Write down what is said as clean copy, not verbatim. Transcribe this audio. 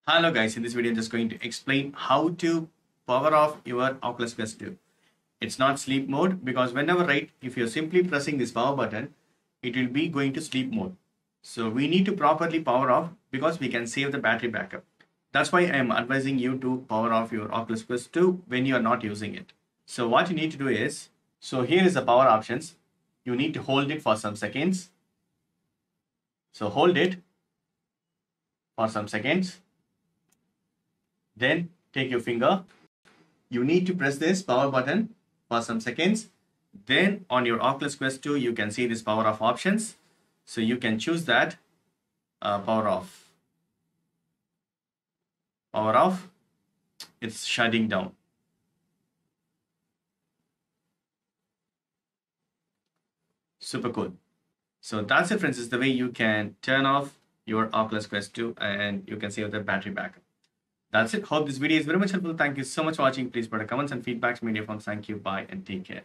Hello guys, in this video I'm just going to explain how to power off your Oculus Quest 2. It's not sleep mode because whenever if you're simply pressing this power button, it will be going to sleep mode. So we need to properly power off because we can save the battery backup. That's why I am advising you to power off your Oculus Quest 2 when you are not using it. So what you need to do is, so here is the power options. You need to hold it for some seconds. So hold it for some seconds. Then take your finger. You need to press this power button for some seconds. Then on your Oculus Quest 2, you can see this power off options. So you can choose that power off. Power off. It's shutting down. Super cool. So that's it, friends. Is the way you can turn off your Oculus Quest 2 and you can save the battery backup. That's it. Hope this video is very much helpful. Thank you so much for watching. Please put a comments and feedbacks. Media forms. Thank you. Bye and take care.